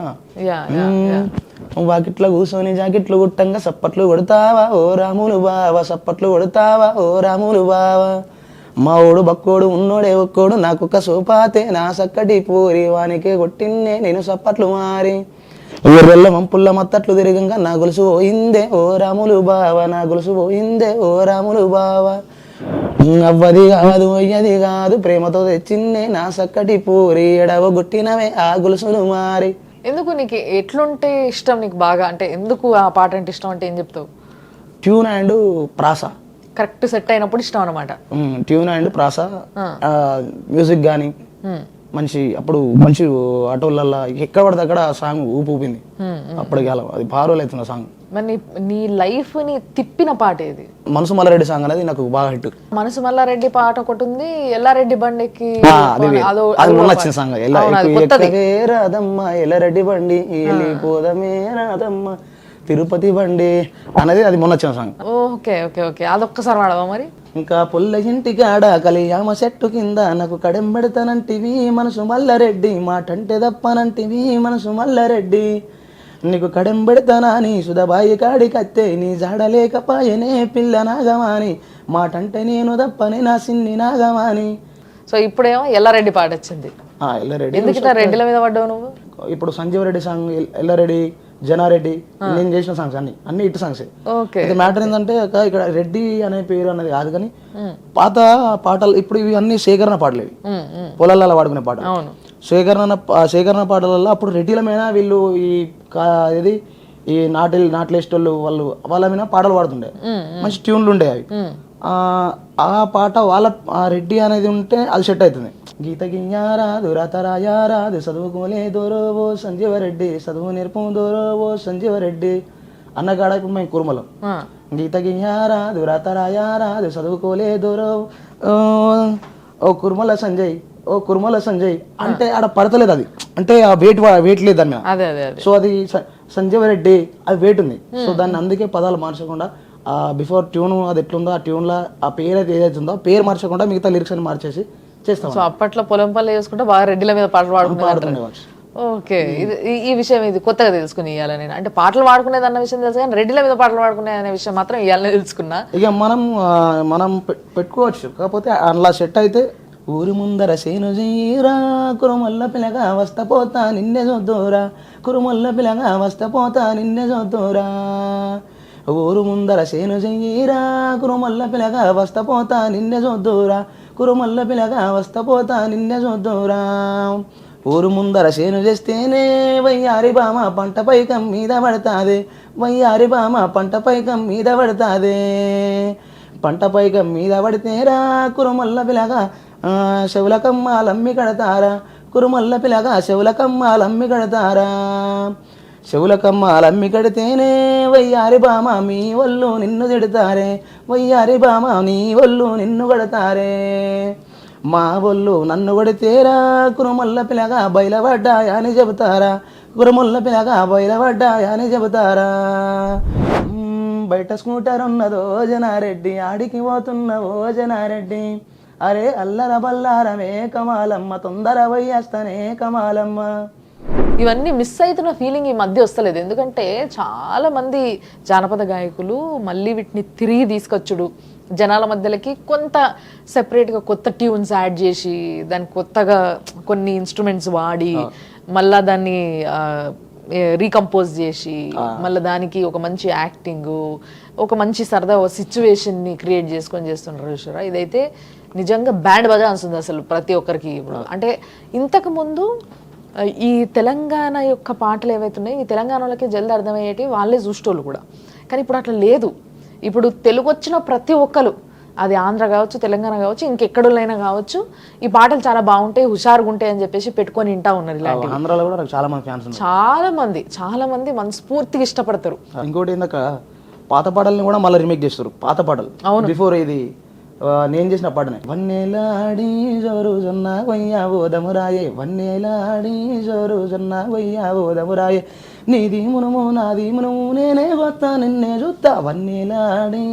B: వాకిట్లో కూర్చొని జాకెట్లు గుట్టంగా సప్పట్లు కొడతావా ఓ రాములు బావా, సప్పట్లు కొడతావా ఓ రాములు బావా, మా ఓడు బక్కోడు ఉన్నోడే ఒక్కోడు నాకొక్క సోపాతే నా సక్కటి పూరి వానికే కొట్టిన్నే నేను సప్పట్లు మారి, ఊర్రెల్ల మంపుల్ల మత్తట్లు తిరిగంగా నా గొలుసు పోయిందే ఓ రాములు బావా, నా గొలుసు పోయిందే ఓ రాములు బావా, అవ్వది కాదు అయ్యది కాదు ప్రేమతో తెచ్చిందే నా సక్కటి పూరి ఎడవగొట్టినవే ఆ గొలుసులు మారి.
C: ఎందుకు నీకు ఎట్లుంటే ఇష్టం నీకు బాగా, అంటే ఎందుకు ఆ పాట అంటే ఇష్టం అంటే ఏం చెప్తావు?
B: ట్యూన్ అండ్ ప్రాస
C: కరెక్ట్ సెట్ అయినప్పుడు ఇష్టం అనమాట.
B: ట్యూన్ అండ్ ప్రాస, మ్యూజిక్ కానీ మంచి, అప్పుడు మంచి ఆటోలల్లో ఎక్కడ పడితే అక్కడ సాంగ్ ఊపింది అప్పటికి. అది పారోలు అవుతుంది సాంగ్.
C: మరి నీ లైఫ్ ని తిప్పిన పాట ఏది?
B: మనసు మల్లారెడ్డి సాంగ్ అనేది నాకు బాగా హిట్.
C: మనసు మల్లారెడ్డి పాట ఒకటి ఉంది, ఎల్లారెడ్డి బండికి
B: అది మొన్న వచ్చిన సాంగ్. రాదమ్మ ఎల్లారెడ్డి బండి వెళ్ళిపోదమే రాదమ్మ తిరుపతి బండి అనేది అది మొన్న వచ్చిన సాంగ్.
C: ఓకే ఓకే ఓకే, అదొక్కసారి వాడవా మరి?
B: ఇంకా పొల్ల ఇంటికాడ కలియామ చెట్టు కింద నాకు కడెంబెడతానంటివి మనసు మల్లారెడ్డి, మాటంటే తప్పనంటివి మనసు మల్లారెడ్డి, నీకు కడెం పెడతానా నీ సుధబాయి కాడి కత్తే నీ జాడలేకపాయనే పిల్ల నాగమాని మాటంటే నేను తప్పని నా సిన్ని నాగమాని.
C: సో ఇప్పుడేమో ఎల్లారెడ్డి పాట వచ్చింది.
B: ఎల్లారెడ్డి
C: ఎందుకు ఇట్లా రెడ్డిల మీద పడ్డావు నువ్వు?
B: ఇప్పుడు సంజీవ్ రెడ్డి సాంగ్, ఎల్లారెడ్డి, జనారెడ్డి, నేను చేసిన సాంగ్స్ అన్ని ఇటు సాంగ్స్.
C: ఓకే.
B: అయితే మ్యాటర్ ఏంటంటే ఇక్కడ రెడ్డి అనే పేరు అన్నది కాదు కానీ పాత పాటలు ఇప్పుడు ఇవి అన్ని సేకరణ పాటలు, ఇవి పొలాలలో వాడుకునే పాటలు.
C: అవును.
B: సేకరణ పాటలలో అప్పుడు రెడ్డిల మీద వీళ్ళు ఇది ఈ నాట్లేస్టోళ్ళు వాళ్ళ మీద పాటలు పాడుతుండే, మంచి ట్యూన్లు ఉండే అవి. ఆ పాట ఆ రెడ్డి అనేది ఉంటే అది సెట్ అవుతుంది. గీత గియ్యారాదు రాతరాయారాదు చదువుకోలే దోరోవో సంజీవరెడ్డి చదువు నేర్పు దోరోవో సంజీవరెడ్డి అన్నగాడ ఇప్పుడు మేము కురుమలం. గీత గియ్యారాదు రాతరాయారాదు చదువుకోలే దోరో ఓ కుర్మల సంజయ్, ఓ కుర్మల సంజయ్ అంటే ఆడ పడతలేదు, అది అంటే ఆ వెయిట్ లేదు దాని మీద. సో అది సంజీవరెడ్డి అది వెయిట్ ఉంది. సో దాన్ని అందుకే పదాలు మార్చకుండా బిఫోర్ ట్యూన్ అది ఎట్లుందో ఆ ట్యూన్లో ఆ పేరు అయితే ఏదైతే ఉందో పేరు మార్చకుండా మిగతా లిరిక్స్ అని మార్చేసి చేస్తాం.
C: సో అప్పట్లో పొలం పనులు చేసుకుంటే బాగా రెడ్డిల మీద పాటలు పాడుకునే. ఓకే. ఈ విషయం ఇది కొత్తగా తెలుసుకుని ఇవ్వాలి నేను. అంటే పాటలు పాడుకునేది అన్న విషయం తెలుసు కానీ రెడ్డిల మీద పాటలు పాడుకునే అనే విషయం మాత్రం ఇవ్వాలని తెలుసుకున్నా.
B: ఇక మనం పెట్టుకోవచ్చు, కాకపోతే అలా సెట్ అయితే ఊరి ముందర సేను జీరా కురుమల్ల పిల్లగా వస్తపోతా నిన్నే చూద్దోరా, కురుమల్ల పిల్లగా వస్తపోతా నిన్నే చూద్దోరా, ఊరు ముందర సేను చెయ్యిరా కురుమల్ల పిల్లగా వస్తపోతా నిన్నే చూద్దోరా, కురుమల్ల పిల్లగా వస్తపోతా నిన్నే చూద్దోరా, ఊరు ముందర సేను చేస్తేనే వయ్యారి బామ పంట పైకం మీద పడతాదే, వయ్యారి బామ పంట పైకం మీద పడతాదే, పంట పైకం మీద పడితేరా కురుమల్ల పిల్లగా చెవులకమ్మాలమ్మి కడతారా, కురుమల్ల పిల్లగా చెవులకమ్మాలమ్మి కడతారా, చెవులకమ్మాలమ్మి కడితేనే వయ్యారి బామ మీ ఒళ్ళు నిన్ను తిడతారే, వయ్యారి బామ నీ ఒళ్ళు నిన్ను కడతారే, మా ఒళ్ళు నన్ను కొడితేరా కురుమల్ల పిల్లగా బయలబడ్డాయా అని చెబుతారా, కురుమల్ల పిల్లగా బయలబడ్డాయా అని చెబుతారా, బయట స్కూటర్ ఉన్నదో జనారెడ్డి ఆడికి పోతున్నవో జనారెడ్డి, అరే అల్లర బల్లారమే కమాలమ్మ తొందర పోయేస్తానే కమాలమ్మ.
C: ఇవన్నీ మిస్ అవుతున్న ఫీలింగ్ ఈ మధ్య వస్తలేదు. ఎందుకంటే చాలా మంది జానపద గాయకులు మళ్ళీ వీటిని తిరిగి తీసుకొచ్చుడు, జనాల మధ్యలోకి కొంత సెపరేట్గా కొత్త ట్యూన్స్ యాడ్ చేసి దానికి కొత్తగా కొన్ని ఇన్స్ట్రుమెంట్స్ వాడి మళ్ళా దాన్ని రీకంపోజ్ చేసి మళ్ళీ దానికి ఒక మంచి యాక్టింగ్, ఒక మంచి సరదా సిచ్యువేషన్ని క్రియేట్ చేసుకొని చేస్తున్నారు చూసారా. ఇదైతే నిజంగా బ్యాండ్ బాగా అనిస్తుంది అసలు ప్రతి ఒక్కరికి. ఇప్పుడు అంటే ఇంతకు ముందు ఈ తెలంగాణ యొక్క పాటలు ఏవైతున్నాయి ఈ తెలంగాణలోకి జల్ది అర్థమయ్యేటి వాళ్ళే చూసేటోళ్ళు కూడా, కానీ ఇప్పుడు అట్లా లేదు. ఇప్పుడు తెలుగు వచ్చిన ప్రతి ఒక్కరు, అది ఆంధ్ర కావచ్చు తెలంగాణ కావచ్చు ఇంకెక్కడైనా కావచ్చు, ఈ పాటలు చాలా బాగుంటాయి హుషారుగా ఉంటాయి అని చెప్పేసి పెట్టుకొని వింటా ఉన్నారు. ఇలాంటి
B: ఆంధ్రాలో కూడా చాలా మంది ఫ్యాన్స్,
C: చాలా మంది మనస్ఫూర్తిగా ఇష్టపడతారు.
B: ఇంకోటి ఏందాక పాత పాటల్ని కూడా మళ్ళీ రీమేక్ చేస్తారు, పాత పాటలు. బిఫోర్ ఇది నేను చేసిన పాటనే వన్నేలాడి జోరు జొన్న వయ్యా ఓదమురాయే, వన్నేలాడి జోరు జొన్న వయ్యా ఓదమురాయే, నీది మునుము నాది మునుము నేనే వస్తా నిన్నే చూస్తా వన్నేలాడి,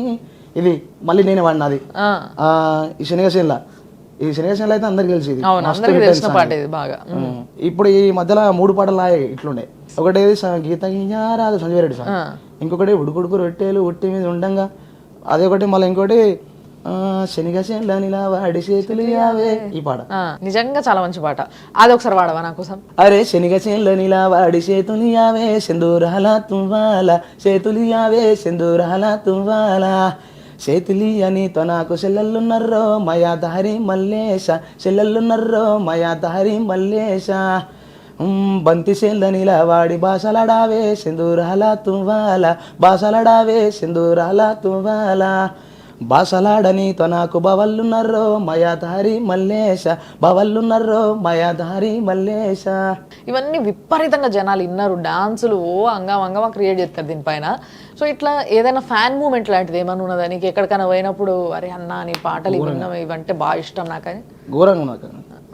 B: ఇది మళ్ళీ నేనే వాడినది. ఈ శనగసేన్లా అయితే అందరికి తెలిసి ఇప్పుడు ఈ మధ్యలో 3 పాటలు ఇట్లుండే. ఒకటి గీత రాదు సంజయ్ రెడ్డి సార్, ఇంకొకటి ఉడుకుడుకు రొట్టెలు ఉట్టి మీద ఉండంగా, అదొకటి మళ్ళీ ఇంకోటి శనిగసేన్లా వాడి చేతులు యావే, ఈ పాట
C: నిజంగా చాలా మంచి పాట. అది ఒకసారి వాడవా నా కోసం?
B: అరే శనిగసేన్లా వాడి చేతులు యావే సెందూరాల తువ్వాల, చేతులు యావే సెందూరాల తువ్వాల, చేతులియ నీతో నాకు చెల్లెళ్ళున్నర్రో మయా దారి మల్లేశ, చెల్లెళ్ళున్నర్రో మయా దారి మల్లేశ, బంతి చెల్లనిలా వాడి బాసలడావే సెందూరాల తువ్వాల, బాసలడావే సెందూరాల తువ్వాల, బాసలాడనీతో నాకు బవల్లున్నర్రో మయా దారి మల్లేశ, బవల్లున్నర్రో మయా దారి మల్లేశ.
C: ఇవన్నీ విపరీతంగా జనాలు విన్నారు, డాన్సులు అంగమా క్రియేట్ చేస్తారు దీనిపైన. సో ఇట్లా ఏదైనా ఫ్యాన్ మూమెంట్ లాంటిది ఏమన్నా ఉన్నదా నీకు? ఎక్కడికైనా పోయినప్పుడు అరే అన్న నీ పాటలు ఇవంటే బాగా ఇష్టం నాకని?
B: ఘోరంగా నాకు.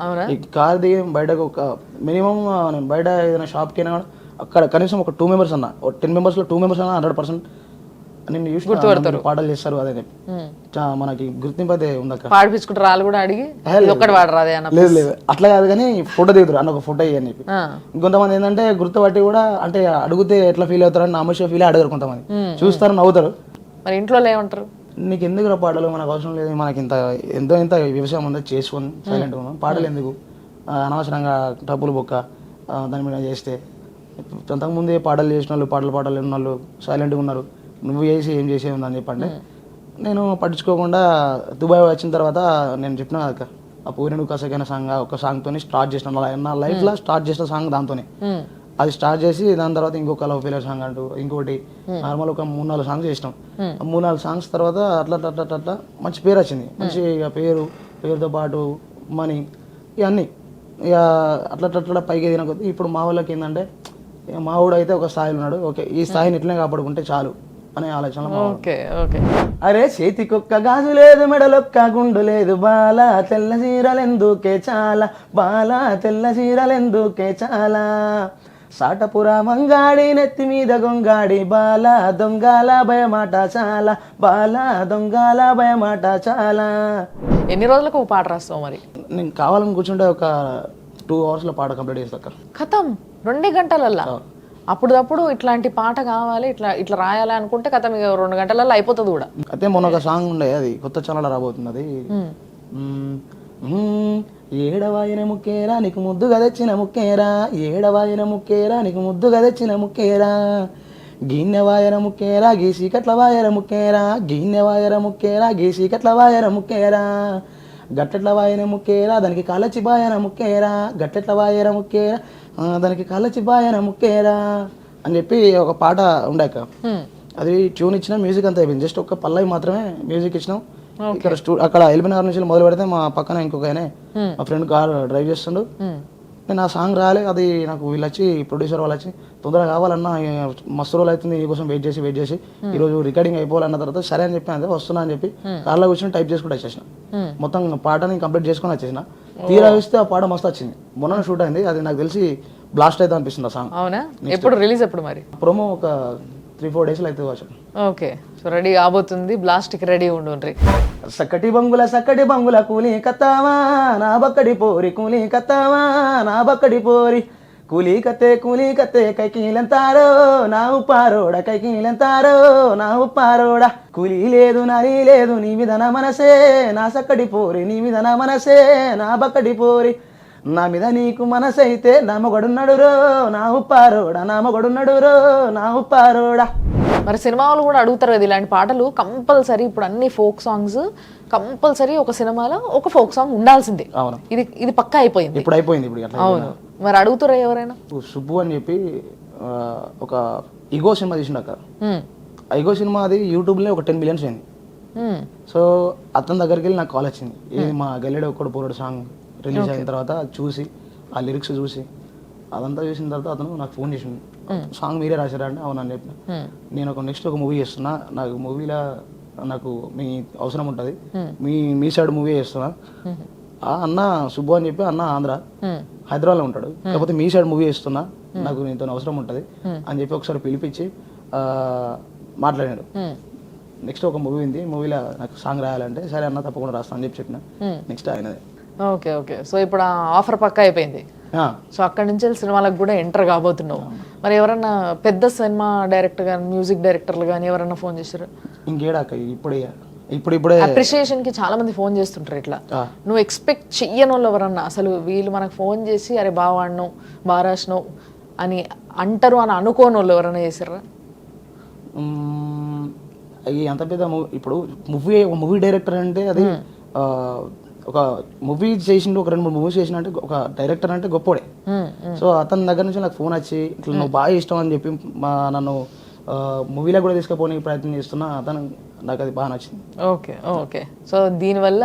C: అవునా?
B: ఈ కార్ దిగి బయటకు ఒక మినిమం నేను బయట ఏదైనా షాప్కి అయినా అక్కడ కనీసం ఒక 2 మెంబర్స్ అన్న, 10 మెంబర్స్లో 2 మెంబర్స్ అన్న 100% నేను చూసిన పాటలు చేస్తారు అదే చెప్పి మనకి గుర్తింపు అయితే ఉందక్క.
C: పాడిపించుకుంటారు వాళ్ళు కూడా అడిగి ఒక్కటి వాడరాదే అన్న.
B: లేదు లేదు అట్లా కాదు కానీ ఫోటో దిగుతారు అన్న, ఒక ఫోటో అని చెప్పి. ఇంకొంతమంది ఏంటంటే గుర్తుపట్టి కూడా అంటే అడిగితే ఎట్లా ఫీల్ అవుతారని నామోష ఫీల్ అడగరు. కొంతమంది చూస్తారు నవ్వుతారు.
C: మరి ఇంట్లో ఏమంటారు?
B: నీకు ఎందుకు పాటలు, మనకు అవసరం లేదు, మనకి ఇంత వ్యవసాయం ఉందో చేసుకొని సైలెంట్గా ఉన్నాం, పాటలు ఎందుకు అనవసరంగా డబ్బులు బొక్క దాని మీద చేస్తే. అంతకుముందే పాటలు చేసిన వాళ్ళు, పాటలు ఉన్న వాళ్ళు సైలెంట్గా ఉన్నారు, నువ్వు చేసి ఏం చేసే ఉందని చెప్పండి. నేను పట్టించుకోకుండా దుబాయ్ వచ్చిన తర్వాత నేను చెప్పిన కదా ఆ పూరిను కసకైన సాంగ్, ఒక సాంగ్తో స్టార్ట్ చేసిన నా లైఫ్లో స్టార్ట్ చేసిన సాంగ్ దాంతోనే. అది స్టార్ట్ చేసి దాని తర్వాత ఇంకొక లవ్ ఫెయిలియర్ సాంగ్ అంటూ ఇంకోటి నార్మల్ ఒక 3-4 సాంగ్స్ చేసినాం. 3-4 సాంగ్స్ తర్వాత అట్లా మంచి పేరు వచ్చింది. మంచి ఇక పేరుతో పాటు మనీ ఇవన్నీ ఇక అట్లా పైకి ఎదిగిన కొద్దీ ఇప్పుడు మా వాళ్ళకి ఏంటంటే మా వాడు అయితే ఒక స్థాయిలో ఉన్నాడు, ఓకే ఈ స్థాయిని ఇట్లనే కాపాడుకుంటే చాలు అనే ఆలోచన. అరే చేతికొక్క గాజు లేదు, మెడలొక్క గుండు లేదు, బాల తెల్ల చీరలెందుకే చాలా, బాల తెల్ల చీరలెందుకే చాలా, సాటపుర మంగాడి నెత్తి మీద గొంగాడి, బాల దొంగల భయమాట చాలా, బాల దొంగల భయమాట చాలా.
C: ఎన్ని రోజులకు ఒక పాట రాస్తావు మరి?
B: నేను కావాలని కూర్చుంటే ఒక 2 hours పాట కంప్లీట్ చేస్తాక
C: కథం 2 గంటలల్లా. అప్పుడప్పుడు ఇట్లాంటి పాట కావాలి, ఇట్లా రాయాలి అనుకుంటే కథం 2 గంటలలో అయిపోతుంది కూడా.
B: అయితే మొన్న ఒక సాంగ్ ఉండే, అది కొత్త ఛానల్ రాబోతుంది. అది ఏడవాయన ముక్కేరా నీకు ముద్దుగా తెచ్చిన ముక్కేరా, ఏడవాయన ముక్కేరా నీకు ముద్దుగా తెచ్చిన ముక్కేరా, గిన్నెవాయర ముక్కేరా గీసి కట్ల వాయర ముక్కేరా, గిన్నెవాయర ముక్కేరా గీసి కట్ల వాయర ముక్కేరా, గట్టెట్ల వాయన ముక్కేరా దానికి కాలచి బాయన ముక్కేరా, గట్టెట్ల వాయర ముక్కేరా దానికి కాలచి బాయన ముక్కేరా అని చెప్పి ఒక పాట ఉండాక అది ట్యూన్ ఇచ్చిన, మ్యూజిక్ అంతా అయిపోయింది. జస్ట్ ఒక పల్లవి మాత్రమే మ్యూజిక్ ఇచ్చినాం. ఇక్కడ అక్కడ ఎల్బీనగర్ నుంచి మొదలు పెడితే మా పక్కన ఇంకొక ఆయన మా ఫ్రెండ్ కార్ డ్రైవ్ చేస్తుండు. నేను ఆ సాంగ్ రాలే, అది నాకు వీళ్ళు వచ్చి ప్రొడ్యూసర్ వాళ్ళు వచ్చి తొందరగా కావాలన్నా మస్తు రోజులు అవుతుంది నీకోసం వెయిట్ చేసి ఈరోజు రికార్డింగ్ అయిపోవాలన్న తర్వాత సరే అని చెప్పి అదే వస్తున్నా అని చెప్పి కార్లో కూర్చొని టైప్ చేసుకుంటూ వచ్చేసిన. మొత్తం పాటని కంప్లీట్ చేసుకుని వచ్చేసిన. తీరా వేస్తే ఆ పాట మస్తు వచ్చింది. మొన్న షూట్ అయింది, అది నాకు తెలిసి బ్లాస్ట్ అయితే అనిపిస్తుంది ఆ సాంగ్.
C: అవునా? ఎప్పుడు రిలీజ్? ఎప్పుడు మరి?
B: ప్రోమో ఒక 3-4 days అయితే వచ్చాను.
C: ఓకే, సో రెడీ కాబోతుంది, బ్లాస్ట్కి రెడీ ఉండుండ్రి.
B: సక్కటి బంగుల కూలి కత్తావా నా బక్కడి పోరి, కూలి కత్తావా నా బక్కడి పోరి, కూలి కత్తే కైకీలంతారో నా ఉప్పారోడ, కైకీలంతారో నా ఉప్పారోడ, కూలి లేదు నరి లేదు నీ మీద నా మనసే, నా సక్కడి పోరి నీ మీద నా మనసే, నా బక్కడి పోరి, నా మీద నీకు మనసైతే నా మొగడున్నాడు రో నా ఉప్పారోడ, నా మొగడున్నాడు రో నా ఉప్పారోడ.
C: మరి సినిమాలు కూడా అడుగుతారు కదా ఇలాంటి పాటలు కంపల్సరీ. ఇప్పుడు అన్ని ఫోక్ సాంగ్స్ కంపల్సరీ ఒక సినిమాలో ఒక ఫోక్ సాంగ్ ఉండాల్సిందే.
B: అవును,
C: ఇది పక్కా అయిపోయింది.
B: ఇప్పుడు అయిపోయింది. ఇప్పుడు
C: అవును, మరి అడుగుతారా ఎవరైనా?
B: సుబ్బు అని చెప్పి ఒక ఇగో సినిమా తీసిండు అక్క. ఆ ఇగో సినిమా అది యూట్యూబ్లో ఒక 10 million అయింది. సో అతని దగ్గరికి వెళ్ళి నాకు కాల్ వచ్చింది, ఇది మా గల్లెడ ఒక్కడు పోరాడు సాంగ్ రిలీజ్ అయిన తర్వాత చూసి ఆ లిరిక్స్ చూసి అదంతా చూసిన తర్వాత అతను నాకు ఫోన్ చేసిండు, సాంగ్ మీరే రాశారా అంటే అవునని చెప్పిన. నేను నెక్స్ట్ ఒక మూవీ చేస్తున్నా, నాకు మూవీలో నాకు మీ అవసరం ఉంటుంది, మీ సైడ్ మూవీ చేస్తున్నా. అన్న సుబ్బు అని చెప్పి అన్న ఆంధ్ర హైదరాబాద్లో ఉంటాడు, కాకపోతే మీ సైడ్ మూవీ చేస్తున్నా, నాకు నీతో అవసరం ఉంటుంది అని చెప్పి ఒకసారి పిలిపించి మాట్లాడాడు. నెక్స్ట్ ఒక మూవీ ఉంది, మూవీలో నాకు సాంగ్ రాయాలంటే సరే అన్న తప్పకుండా రాస్తా అని చెప్పిన. నెక్స్ట్ ఆయనదే.
C: ఓకే, సో ఇప్పుడు ఆఫర్ పక్కా అయిపోయింది. సో అక్కడి నుంచి సినిమాలకు కూడా ఎంటర్ కాబోతున్నావు. మరి ఎవరన్నా పెద్ద సినిమా డైరెక్టర్ కానీ మ్యూజిక్ డైరెక్టర్లు కానీ ఎవరన్నా ఫోన్ చేశారు?
B: ఇంకేడాక ఇప్పుడే
C: అప్రిషియేషన్ కి చాలా మంది ఫోన్ చేస్తుంటారు. ఇట్లా నువ్వు ఎక్స్పెక్ట్ చెయ్యని వాళ్ళు ఎవరన్నా అసలు వీళ్ళు మనకు ఫోన్ చేసి అరే బావాడినో బారాష్నో అని అంటారు అని అనుకోని వాళ్ళు ఎవరైనా చేశారా?
B: అంత పెద్ద ఇప్పుడు మూవీ డైరెక్టర్ అంటే అది ఒక మూవీ చేసిండు, ఒక 2-3 మూవీస్ చేసిన అంటే ఒక డైరెక్టర్ అంటే గొప్పోడే. సో అతని దగ్గర నుంచి నాకు ఫోన్ వచ్చి ఇట్లా నువ్వు బాగా ఇష్టం అని చెప్పి నన్ను మూవీలో కూడా తీసుకుపోని ప్రయత్నం చేస్తున్నా. అతను నాకు అది బాగా నచ్చింది.
C: ఓకే, సో దీనివల్ల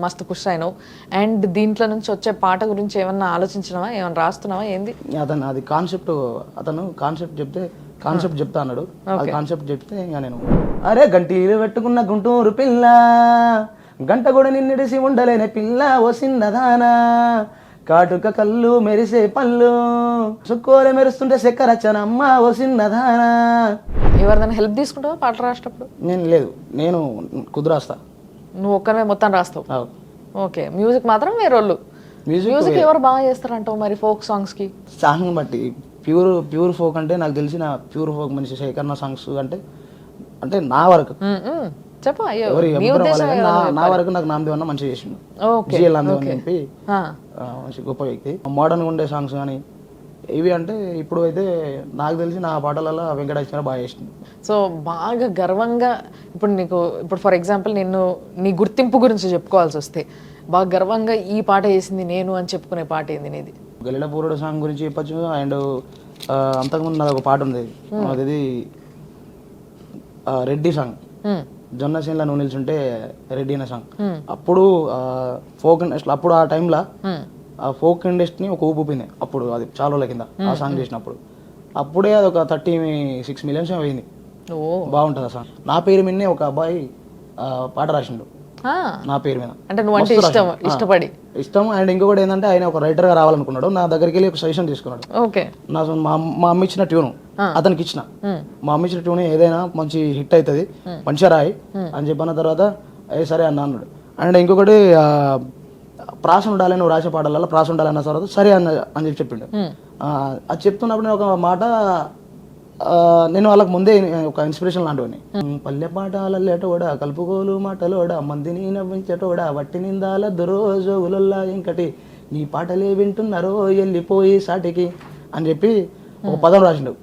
C: మస్తు ఖుషి అయినావు. అండ్ దీంట్లో నుంచి వచ్చే పాట గురించి ఏమన్నా ఆలోచించినావా, ఏమన్నా రాస్తున్నావా, ఏంది?
B: అది అతను కాన్సెప్ట్ చెప్తా అన్నాడు. అది కాన్సెప్ట్ చెప్తే ఇంకా నేను అరే గంటీలు పెట్టుకున్న గుంటూరు పిల్ల, గంట కూడా నిన్నిడిసి ఉండలేని పిల్ల ఓ సిన్నదానా, కాటుక కళ్ళు మెరిసే పళ్ళు చుక్కోలు మెరుస్తుంటే చక్కెర అమ్మ ఓ చిన్నదానా.
C: ఎవరిదైనా హెల్ప్ తీసుకుంటావా పాటలు రాసేటప్పుడు?
B: నేను లేదు, నేను కుదురాస్తా.
C: నువ్వు ఒక్కనే మొత్తం రాస్తావు? ఓకే. మ్యూజిక్ మాత్రం వేరే వాళ్ళు. మ్యూజిక్ ఎవరు బాగా చేస్తారంటావు మరి ఫోక్ సాంగ్స్ కి?
B: సాంగ్ బట్టి ప్యూర్ ఫోక్ అంటే నాకు తెలిసిన ప్యూర్ ఫోక్ మనిషి శేఖర్ సాంగ్స్ అంటే నా వరకు
C: చెప్పు. అయ్యో
B: నా వరకు నాకు నామదేవ్ అన్న మంచిగా చేసిండు. జిఎల్ నామదేవ్ అని చెప్పి మంచి గొప్ప వ్యక్తి. మోడర్న్ ఉండే సాంగ్స్ కానీ ఇవి అంటే ఇప్పుడు అయితే నాకు తెలిసి నా పాటలలో వెంకటేశ్వర బాగా చేసింది.
C: సో బాగా గర్వంగా ఇప్పుడు ఫర్ ఎగ్జాంపుల్ నీ గుర్తింపు గురించి చెప్పుకోవాల్సి వస్తే బాగా గర్వంగా ఈ పాట వేసింది నేను అని చెప్పుకునే పాట ఏంది నీది?
B: గలిల పూరుడు సాంగ్ గురించి చెప్పచ్చు. అండ్ అంతకుముందు నాది ఒక పాట ఉంది, అది రెడ్డి సాంగ్, జొన్న సీన్లో నువ్వు నిల్చుంటే రెడ్డి అనే సాంగ్. అప్పుడు ఫోక్ ఇండస్ట్రీ, అప్పుడు ఆ టైంలో ఆ ఫోక్ ఇండస్ట్రీని ఒక ఊపిపోయింది. అప్పుడు అది చాలా రోజుల కింద ఆ సాంగ్ చేసినప్పుడు అప్పుడే అది ఒక 36 millions అయింది. బాగుంటుంది ఆ సాంగ్. నా పేరు మీదనే ఒక అబ్బాయి పాట రాసిండు నా పేరు మీద.
C: అంటే నువ్వు అంటే ఇష్టపడి
B: ఇష్టం. అండ్ ఇంకొకటి ఏంటంటే ఆయన ఒక రైటర్గా రావాలనుకున్నాడు. నా దగ్గరికి వెళ్ళి ఒక సజెషన్ తీసుకున్నాడు. నా మా అమ్మ ఇచ్చిన ట్యూన్ అతనికి ఇచ్చిన, మా అమ్మ ఇచ్చిన ట్యూన్ ఏదైనా మంచి హిట్ అవుతుంది మంచిగా రాయి అని చెప్పిన తర్వాత సరే అన్న అన్నాడు. అండ్ ఇంకొకటి ప్రాస ఉండాలి, నువ్వు రాసే పాటలలో ప్రాస ఉండాలి అన్న తర్వాత సరే అని చెప్పి చెప్పిండు. అది చెప్తున్నప్పుడు నేను ఒక మాట, నేను వాళ్ళకి ముందే ఒక ఇన్స్పిరేషన్ లాంటివని. పల్లె పాటలల్లేటోడా కలుపుకోలు మాటలోడా మందిని నవ్వించటోడా వట్టి నిందాల దురోజోగులల్లా ఇంకటి నీ పాటలే వింటున్నారో వెళ్ళిపోయి సాటికి అని చెప్పి ఒక పదం రాసిండు.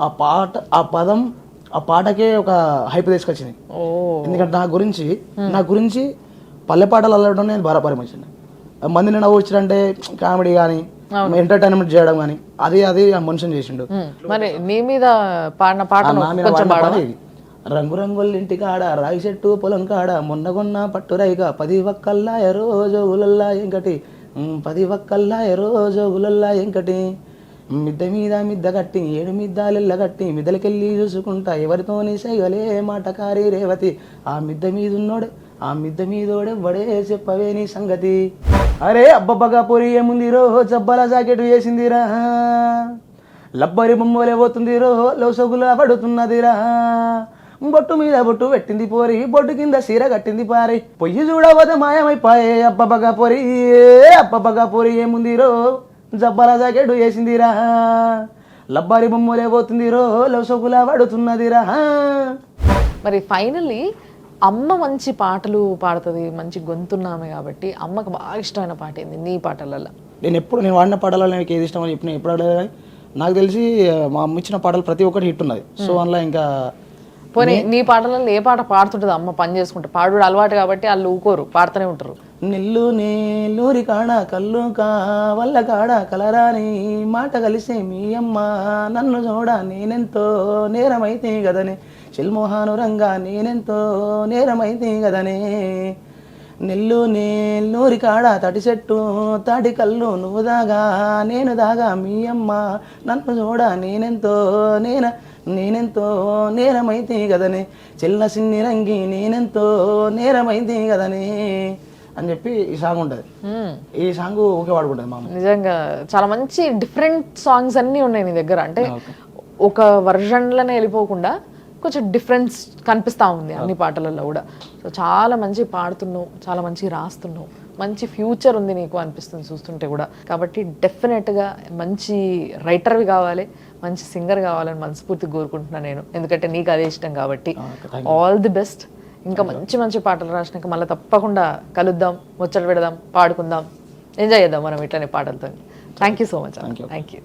B: ఆ పాటకే ఒక హైప్ తీసుకొచ్చింది. ఎందుకంటే నా గురించి పల్లె పాటలు అల్లడం అనేది బాగా మంచిది. మందిని నవ్వొచ్చారంటే కామెడీ కానీ ఎంటర్టైన్మెంట్ చేయడం కానీ అది మనుషుని చేసిండు.
C: మరి నీ మీద పాడిన పాట
B: రంగు రంగులింటి కాడ రాయి చెట్టు పొలం కాడ మొన్నగొన్న పట్టురైగా 10 వక్కల్లా ఎరోజోగులల్లా ఎంకటి 10 వక్కల్లా ఎరోజోగులల్లా ఎంకటి మిద్ద మీద మిద్ద కట్టి 7 మిద్దాలెల్ల కట్టి మిద్దలకెళ్ళి చూసుకుంటా ఎవరితోని సైగలే మాటకారి రేవతి ఆ మిద్ద మీదోడే వడే చెప్పవే నీ సంగతి. అరే అబ్బబ్బగా పొరి ఏముందిరో జబ్బల జాకెట్ వేసిందిరా లబ్బరి బొమ్మలే పోతుందిరో లౌసగులా పడుతున్నదిరా బొట్టు మీద బొట్టు పెట్టింది పోరి బొట్టు కింద సీర కట్టింది పారి పొయ్యి చూడబోతే మాయమైపోయే అబ్బబ్బగా పొరి ఏముందిరో జబ్బల జాకెట్ వేసిందిరా లబ్బరి బొమ్మలే పోతుందిరో లౌసగులా పడుతున్నదిరా.
C: మరి ఫైనల్లీ అమ్మ మంచి పాటలు పాడుతుంది, మంచి గొంతున్నామే కాబట్టి అమ్మకు బాగా ఇష్టమైన పాట ఏంది నీ పాటలలో?
B: నేను వాడిన పాటలలో నాకు ఏది ఇష్టం అని చెప్పిన ఎప్పుడు అడగలేదు కానీ నాకు తెలిసి మా అమ్మ ఇచ్చిన పాటలు ప్రతి ఒక్కటి హిట్ ఉన్నది. సో అందులో ఇంకా
C: పోనీ నీ పాటలలో ఏ పాట పాడుతుంటుంది అమ్మ పని చేసుకుంటే? పాడు అలవాటు కాబట్టి వాళ్ళు ఊకోరు, పాడుతూనే ఉంటారు.
B: నెల్లు నేలూరి కాడ కళ్ళు వల్ల కాడ కలరాని మాట కలిసే మీ అమ్మ నన్ను చూడ నేనెంతో నేరమైతే గదనే చిల్మోహాను రంగా నేనెంతో నేరమైతే గదనే నెల్లు నేలూరి కాడ తటి చెట్టు తాటి కళ్ళు నువ్వు దాగా నేను దాగా మీ అమ్మ నన్ను చూడ నేనెంతో నేరమైతే గదనే చిల్ల సిన్ని రంగి నేనెంతో నేరమైతే గదనే అని చెప్పి ఈ సాంగ్ ఉంటుంది. ఈ సాంగ్ ఓకే వాడుకుంటుంది మా అమ్మ.
C: నిజంగా చాలా మంచి డిఫరెంట్ సాంగ్స్ అన్నీ ఉన్నాయి నీ దగ్గర. అంటే ఒక వర్షన్లోనే వెళ్ళిపోకుండా కొంచెం డిఫరెన్స్ కనిపిస్తూ ఉంది అన్ని పాటలలో కూడా. సో చాలా మంచి పాడుతున్నావు, చాలా మంచి రాస్తున్నావు, మంచి ఫ్యూచర్ ఉంది నీకు అనిపిస్తుంది చూస్తుంటే కూడా. కాబట్టి డెఫినెట్గా మంచి రైటర్వి కావాలి, మంచి సింగర్ కావాలని మనస్ఫూర్తిగా కోరుకుంటున్నాను నేను, ఎందుకంటే నీకు అదే ఇష్టం కాబట్టి. All the best. ఇంకా మంచి మంచి పాటలు రాసినాక మళ్ళీ తప్పకుండా కలుద్దాం, ముచ్చట పెడదాం, పాడుకుందాం, ఎంజాయ్ చేద్దాం మనం ఇట్లనే పాటలతో. Thank you so much. Thank you.